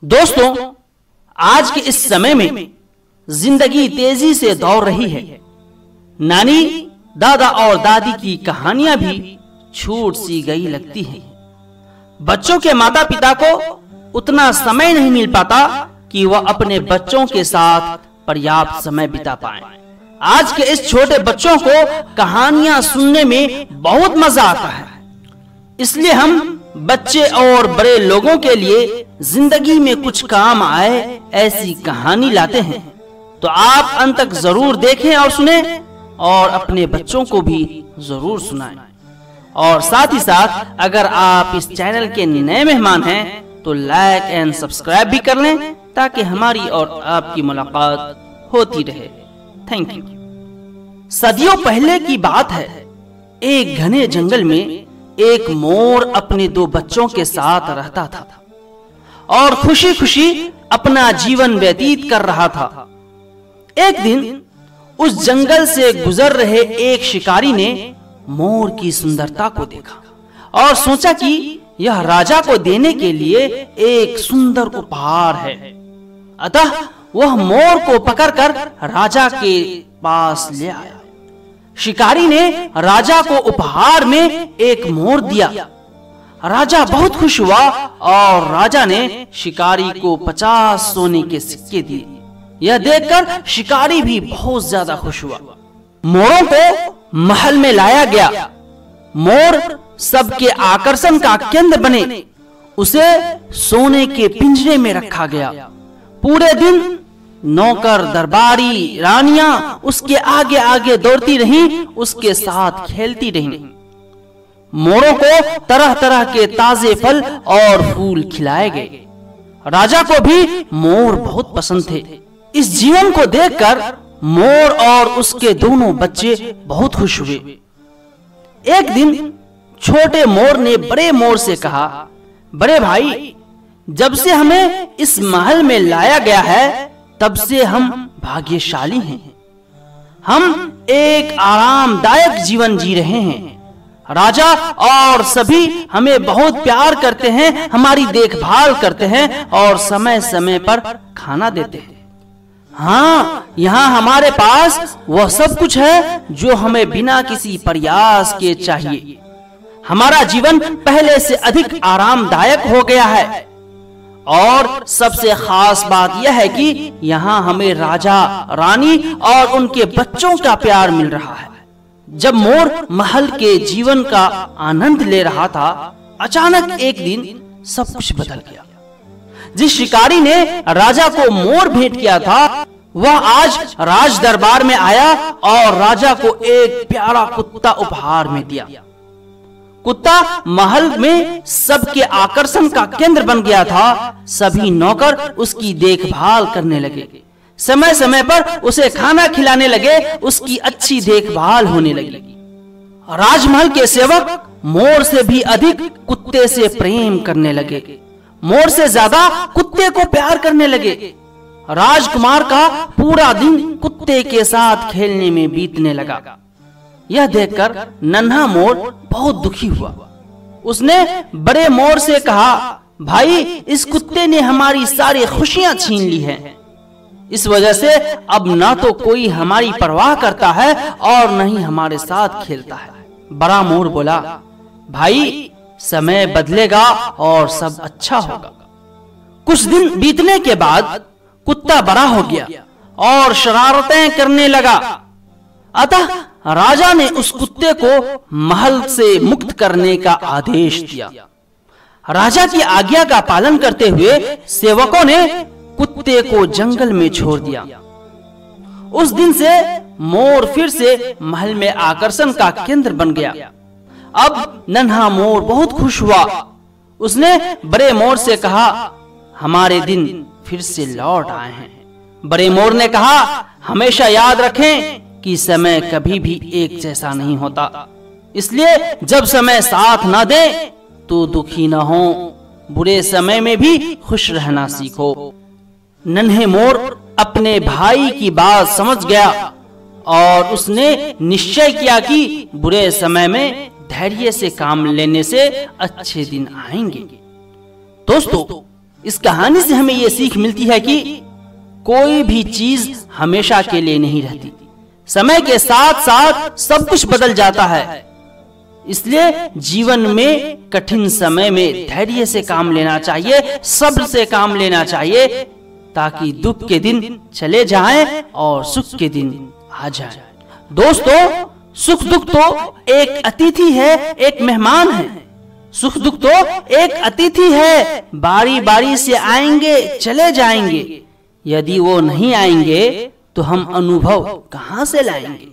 दोस्तों, आज के इस समय में जिंदगी तेजी से दौड़ रही है। नानी, दादा और दादी की कहानियां भी छूट सी गई लगती हैं। बच्चों के माता पिता को उतना समय नहीं मिल पाता कि वह अपने बच्चों के साथ पर्याप्त समय बिता पाएं। आज के इस छोटे बच्चों को कहानियां सुनने में बहुत मजा आता है, इसलिए हम बच्चे और बड़े लोगों के लिए जिंदगी में कुछ काम आए ऐसी कहानी लाते हैं। तो आप अंत तक जरूर देखें और सुने और अपने बच्चों को भी जरूर सुनाएं। और साथ ही साथ अगर आप इस चैनल के नए मेहमान हैं तो लाइक एंड सब्सक्राइब भी कर लें ताकि हमारी और आपकी मुलाकात होती रहे। Thank you. सदियों पहले की बात है। एक घने जंगल में एक मोर अपने दो बच्चों के साथ रहता था और खुशी खुशी अपना जीवन व्यतीत कर रहा था। एक दिन उस जंगल से गुजर रहे एक शिकारी ने मोर की सुंदरता को देखा और सोचा कि यह राजा को देने के लिए एक सुंदर उपहार है। अतः वह मोर को पकड़कर राजा के पास ले आया। शिकारी ने राजा को उपहार में एक मोर दिया। राजा बहुत खुश हुआ और राजा ने शिकारी को 50 सोने के सिक्के दिए। यह देखकर शिकारी भी बहुत ज्यादा खुश हुआ। मोरों को महल में लाया गया। मोर सबके आकर्षण का केंद्र बने। उसे सोने के पिंजरे में रखा गया। पूरे दिन नौकर, दरबारी, रानियां उसके आगे आगे दौड़ती रहीं, उसके साथ खेलती रहीं। मोरों को तरह तरह के ताजे फल और फूल खिलाए गए। राजा को भी मोर बहुत पसंद थे। इस जीवन को देखकर मोर और उसके दोनों बच्चे बहुत खुश हुए। एक दिन छोटे मोर ने बड़े मोर से कहा, बड़े भाई, जब से हमें इस महल में लाया गया है तब से हम भाग्यशाली हैं। हम एक आरामदायक जीवन जी रहे हैं। राजा और सभी हमें बहुत प्यार करते हैं, हमारी देखभाल करते हैं और समय समय पर खाना देते हैं। हाँ, यहाँ हमारे पास वह सब कुछ है जो हमें बिना किसी प्रयास के चाहिए। हमारा जीवन पहले से अधिक आरामदायक हो गया है। और सबसे खास बात यह है कि यहाँ हमें राजा, रानी और उनके बच्चों का प्यार मिल रहा है। जब मोर महल के जीवन का आनंद ले रहा था, अचानक एक दिन सब कुछ बदल गया। जिस शिकारी ने राजा को मोर भेंट किया था, वह आज राज दरबार में आया और राजा को एक प्यारा कुत्ता उपहार में दिया। कुत्ता महल में सबके आकर्षण का केंद्र बन गया था। सभी नौकर उसकी देखभाल करने लगे। समय समय पर उसे खाना खिलाने लगे। उसकी अच्छी देखभाल होने लगी। राजमहल के सेवक मोर से भी अधिक कुत्ते से प्रेम करने लगे। मोर से ज्यादा कुत्ते को प्यार करने लगे। राजकुमार का पूरा दिन कुत्ते के साथ खेलने में बीतने लगा। यह देखकर नन्हा मोर बहुत दुखी हुआ। उसने बड़े मोर से कहा, भाई, इस कुत्ते ने हमारी सारी खुशियां छीन ली हैं। इस वजह से अब ना तो कोई हमारी परवाह करता है और न ही हमारे साथ खेलता है। बड़ा मोर बोला, भाई, समय बदलेगा और सब अच्छा होगा। कुछ दिन बीतने के बाद कुत्ता बड़ा हो गया और शरारतें करने लगा। अतः राजा ने उस कुत्ते को महल से मुक्त करने का आदेश दिया। राजा की आज्ञा का पालन करते हुए सेवकों ने कुत्ते को जंगल में छोड़ दिया। उस दिन से मोर फिर से महल में आकर्षण का केंद्र बन गया। अब नन्हा मोर बहुत खुश हुआ। उसने बड़े मोर से कहा, हमारे दिन फिर से लौट आए हैं। बड़े मोर ने कहा, हमेशा याद रखें कि समय कभी भी एक जैसा नहीं होता। इसलिए जब समय साथ ना दे तो दुखी ना हो। बुरे समय में भी खुश रहना सीखो। नन्हे मोर अपने भाई की बात समझ गया और उसने निश्चय किया कि बुरे समय में धैर्य से काम लेने से अच्छे दिन आएंगे। दोस्तों, इस कहानी से हमें यह सीख मिलती है कि कोई भी चीज हमेशा के लिए नहीं रहती। समय के साथ साथ सब कुछ बदल जाता है। इसलिए जीवन में कठिन समय में धैर्य से काम लेना चाहिए, सब्र से काम लेना चाहिए, ताकि दुख के दिन चले जाएं और सुख के दिन आ जाएं। दोस्तों, सुख दुख तो एक अतिथि है, एक मेहमान है। सुख दुख तो एक अतिथि है, बारी बारी से आएंगे चले जाएंगे। यदि वो नहीं आएंगे तो हम अनुभव कहां से लाएंगे।